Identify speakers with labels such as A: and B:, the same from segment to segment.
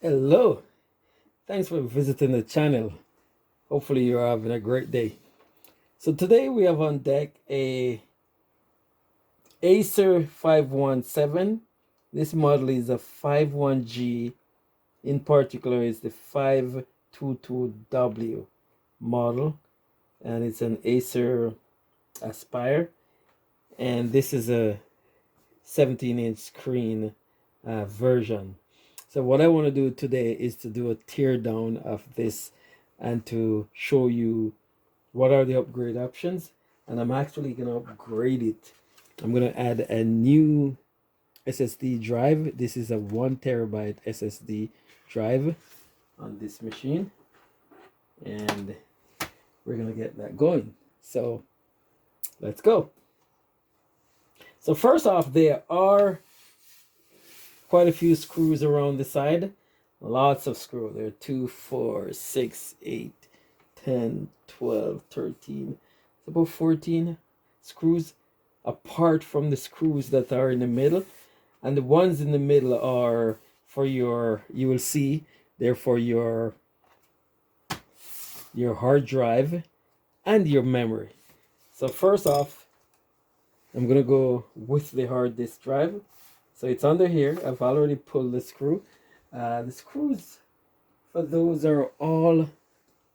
A: Hello, thanks for visiting the channel. Hopefully you're having a great day. So today we have on deck a Acer 517. This model is a 51G. In particular is the 522W model, and it's an Acer Aspire, and this is a 17-inch screen version. So what I want to do today is to do a tear down of this and to show you what are the upgrade options. And I'm actually going to upgrade it. I'm going to add a new SSD drive. This is a 1 TB SSD drive on this machine, and we're going to get that going. So let's go. So first off, there are quite a few screws around the side. Lots of screws. There are 2, 4, 6, 8, 10, 12, 13. It's about 14 screws, apart from the screws that are in the middle. And the ones in the middle are for your, you will see, they're for your hard drive and your memory. So first off, I'm going to go with the hard disk drive. So it's under here. I've already pulled the screw. The screws for those are all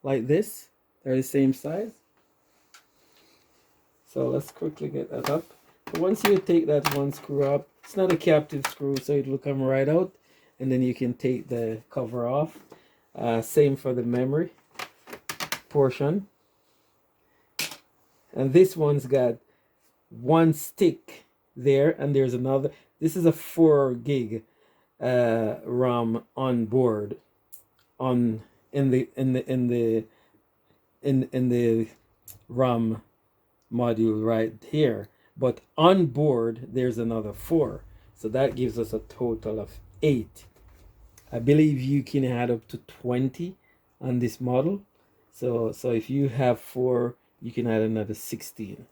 A: like this. They're the same size. So let's quickly get that up. So once you take that one screw up, it's not a captive screw, so it will come right out. And then you can take the cover off. Same for the memory portion. And this one's got one stick there, and there's another. This is a 4 gig RAM on board in the RAM module right here, but on board there's another 4, so that gives us a total of 8. I believe you can add up to 20 on this model, so if you have 4, you can add another 16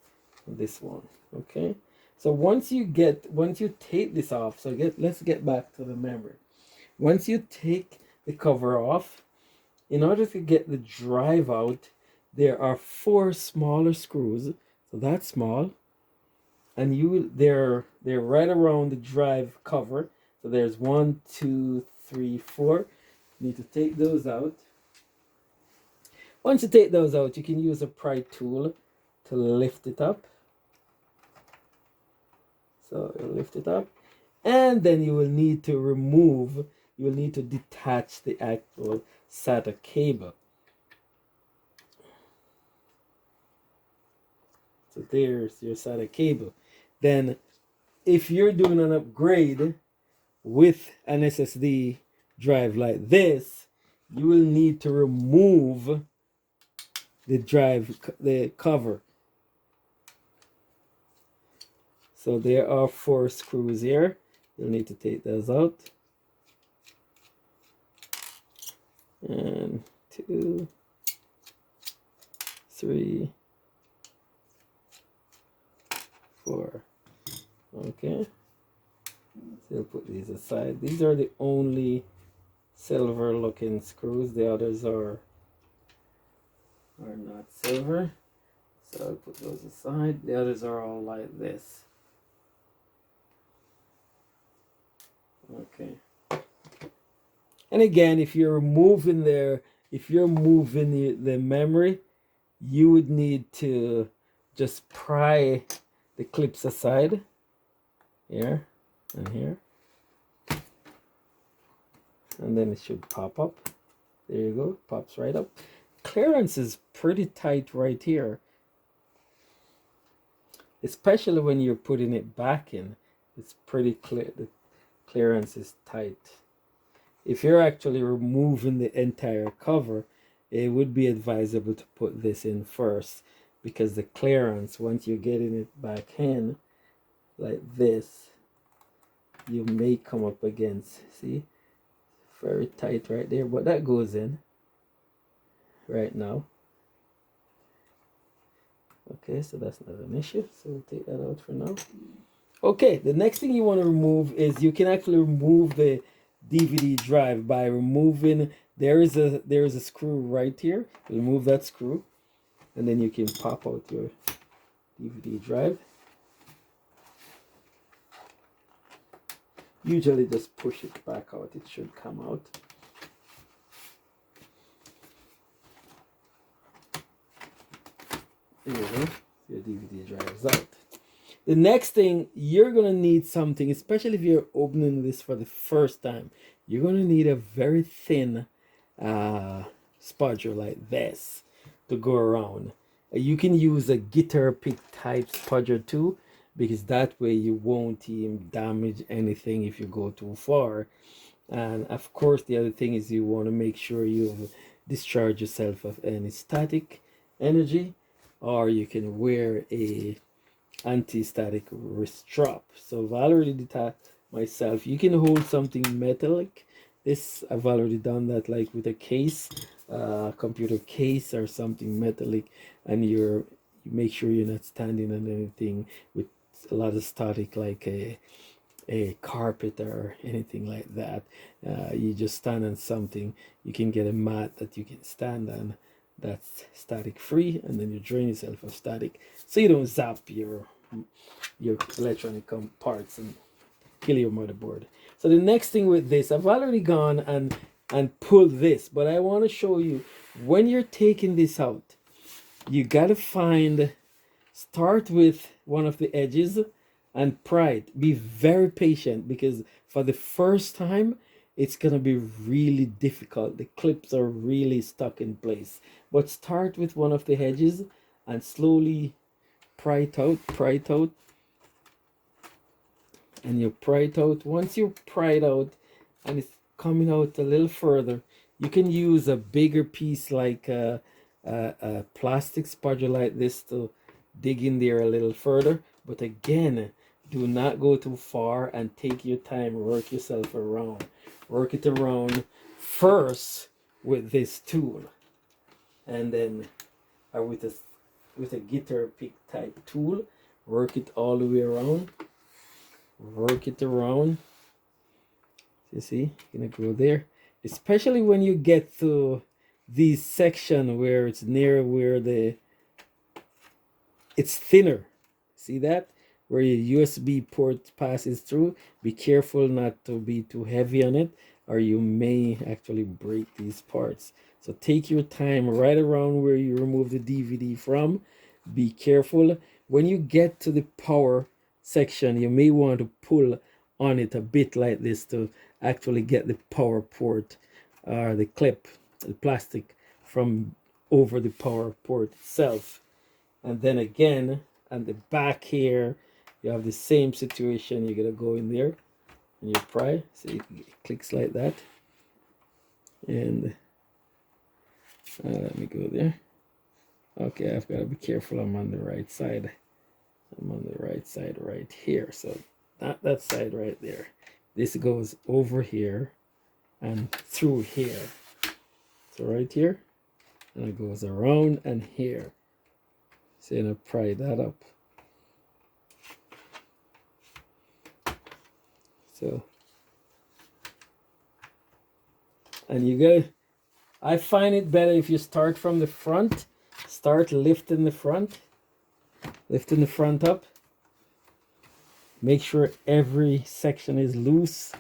A: on this one. Okay, so once you take this off, so let's get back to the memory. Once you take the cover off, in order to get the drive out, there are 4 smaller screws. So that's small, and they're right around the drive cover. So there's 1, 2, 3, 4. You need to take those out. Once you take those out, you can use a pry tool to lift it up. So you'll lift it up, and then you will need to detach the actual SATA cable. So there's your SATA cable. Then if you're doing an upgrade with an SSD drive like this, you will need to remove the cover. So there are 4 screws here. You'll need to take those out. And 2, 3, 4. Okay. So we'll put these aside. These are the only silver looking screws. The others are not silver. So I'll put those aside. The others are all like this. Okay. And again, if you're moving the memory, you would need to just pry the clips aside here and here, and then it should pop up. There you go, pops right up. Clearance is pretty tight right here, especially when you're putting it back in. It's pretty clear. The clearance is tight. If you're actually removing the entire cover, it would be advisable to put this in first, because the clearance, once you're getting it back in like this, you may come up against, see, very tight right there, but that goes in right now. Okay, so that's not an issue, so we'll take that out for now. Okay, the next thing you want to remove is, you can actually remove DVD drive by removing, there is a screw right here. Remove that screw, and then you can pop out your DVD drive. Usually just push it back out, it should come out. There you go, your DVD drive is out. The next thing, you're gonna need something, especially if you're opening this for the first time, you're gonna need a very thin spudger like this to go around. You can use a guitar pick type spudger too, because that way you won't even damage anything if you go too far. And of course, the other thing is you want to make sure you discharge yourself of any static energy, or you can wear a anti-static wrist strap. So I've already did that myself. You can hold something metallic. This I've already done that, like with a case, computer case or something metallic, and you make sure you're not standing on anything with a lot of static, like a carpet or anything like that. You just stand on something. You can get a mat that you can stand on that's static free, and then you drain yourself of static so you don't zap your electronic parts and kill your motherboard. So the next thing with this, I've already gone and pulled this, but I want to show you when you're taking this out, you gotta start with one of the edges and pry it. Be very patient, because for the first time it's gonna be really difficult. The clips are really stuck in place. But start with one of the edges and slowly pry it out, and you pry it out. Once you pry it out and it's coming out a little further, you can use a bigger piece like a plastic spudger like this to dig in there a little further. But again, do not go too far and take your time. Work yourself around. Work it around first with this tool, and then with a guitar pick type tool, work it all the way around. Work it around. You see, you're gonna go there, especially when you get to this section where it's near where it's thinner. See that? Where your USB port passes through. Be careful not to be too heavy on it, or you may actually break these parts. So take your time right around where you remove the DVD from. Be careful. When you get to the power section, you may want to pull on it a bit like this to actually get the power port or the clip, the plastic, from over the power port itself. And then again, on the back here, you have the same situation. You're gonna go in there and you pry. So it clicks like that. And let me go there. Okay, I've got to be careful. I'm on the right side. I'm on the right side right here. So not that side right there. This goes over here and through here. So right here, and it goes around and here. So I'm gonna pry that up. So, and you go, I find it better if you start from the front. Start lifting the front up. Make sure every section is loose.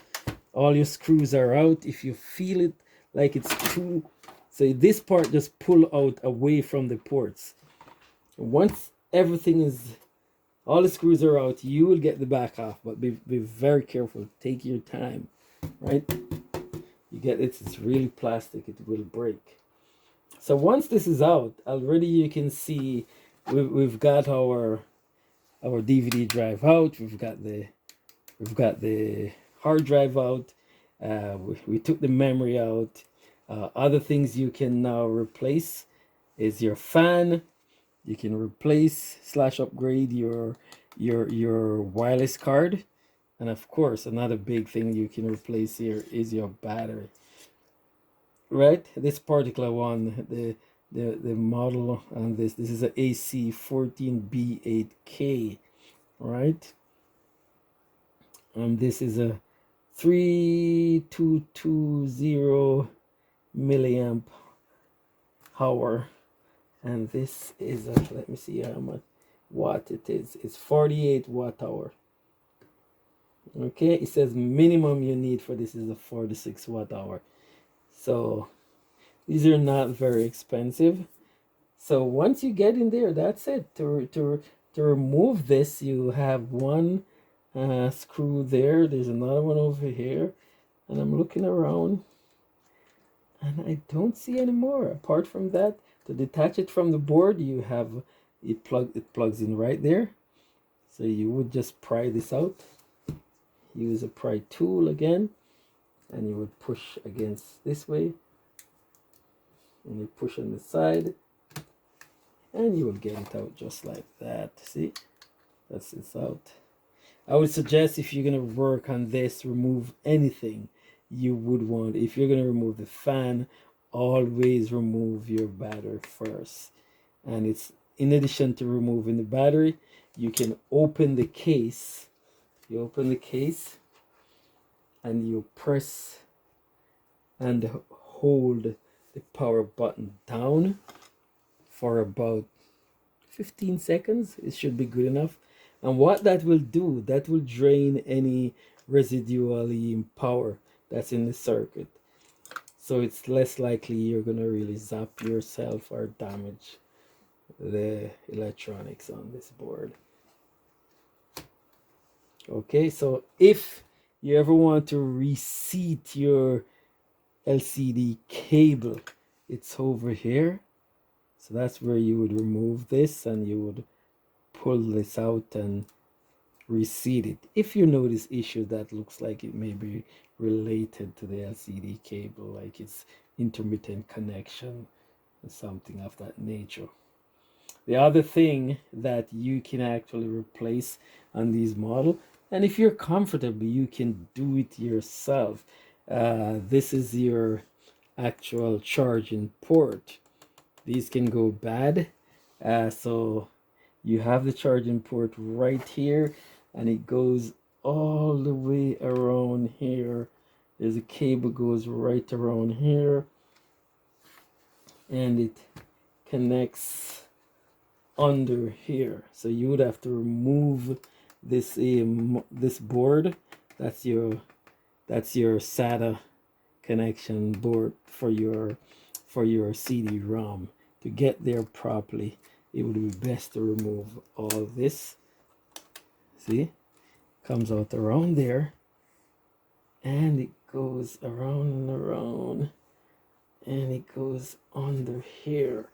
A: All your screws are out. If you feel it like it's too, so this part just pull out away from the ports. Once everything is, all the screws are out, you will get the back off, but be very careful. Take your time, right? You get it, it's really plastic, it will break. So once this is out, already you can see we've got our DVD drive out. We've got the hard drive out. We took the memory out. Other things you can now replace is your fan. You can replace / upgrade your wireless card, and of course another big thing you can replace here is your battery. Right, this particular one, the model on this is a AC14B8K, right? And this is a 3220 milliamp hour, and this is a, let me see how much watt it is. It's 48 watt hour. Okay, it says minimum you need for this is a 46 watt hour. So these are not very expensive. So once you get in there, that's it. To remove this, you have one screw there. There's another one over here, and I'm looking around, and I don't see any more. Apart from that, to detach it from the board, you have it plugs in right there. So you would just pry this out. Use a pry tool again, and you would push against this way, and you push on the side, and you will get it out just like that. See, that's it out. I would suggest, if you're going to work on this, remove anything you would want. If you're going to remove the fan, always remove your battery first. And it's, in addition to removing the battery, you can open the case. You open the case and you press and hold the power button down for about 15 seconds. It should be good enough. And what that will do, that will drain any residually power that's in the circuit. So it's less likely you're going to really zap yourself or damage the electronics on this board. Okay, so if you ever want to reseat your LCD cable, it's over here. So that's where you would remove this, and you would pull this out and reseat it. If you notice issue that looks like it may be related to the LCD cable, like it's intermittent connection or something of that nature. The other thing that you can actually replace on these model, and if you're comfortable, you can do it yourself. This is your actual charging port. These can go bad, so you have the charging port right here, and it goes all the way around here. There's a cable goes right around here, and it connects under here. So you would have to remove this this board. That's your SATA connection board for your CD-ROM. To get there properly, it would be best to remove all this. See, comes out around there, and it goes around and around, and it goes under here.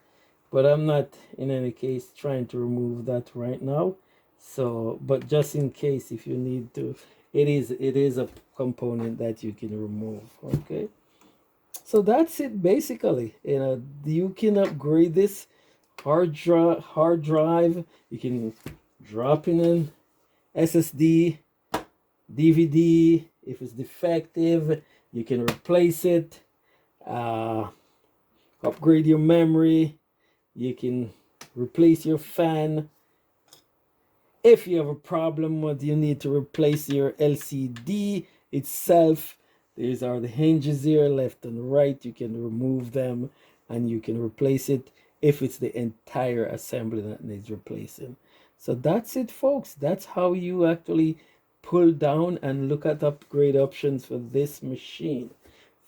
A: But I'm not, in any case, trying to remove that right now. So, but just in case, if you need to, it is a component that you can remove. Okay, so that's it basically. You can upgrade this hard drive. You can drop in an SSD, DVD. If it's defective, you can replace it. Upgrade your memory. You can replace your fan. If you have a problem with you need to replace your LCD itself, these are the hinges here, left and right. You can remove them and you can replace it if it's the entire assembly that needs replacing. So that's it, folks. That's how you actually pull down and look at upgrade options for this machine.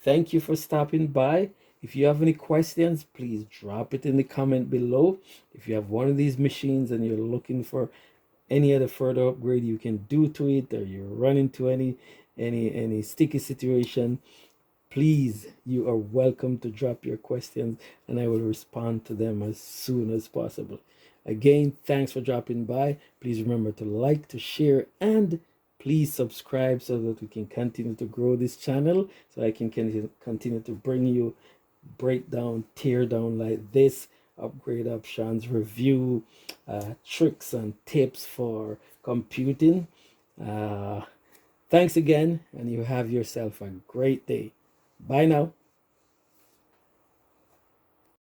A: Thank you for stopping by. If you have any questions, please drop it in the comment below. If you have one of these machines and you're looking for any other further upgrade you can do to it, or you're running into any sticky situation, please, you are welcome to drop your questions and I will respond to them as soon as possible. Again, thanks for dropping by. Please remember to like, to share, and please subscribe so that we can continue to grow this channel, so I can continue to bring you breakdown, tear down like this, upgrade options, review, tricks and tips for computing. Thanks again, and you have yourself a great day. Bye now.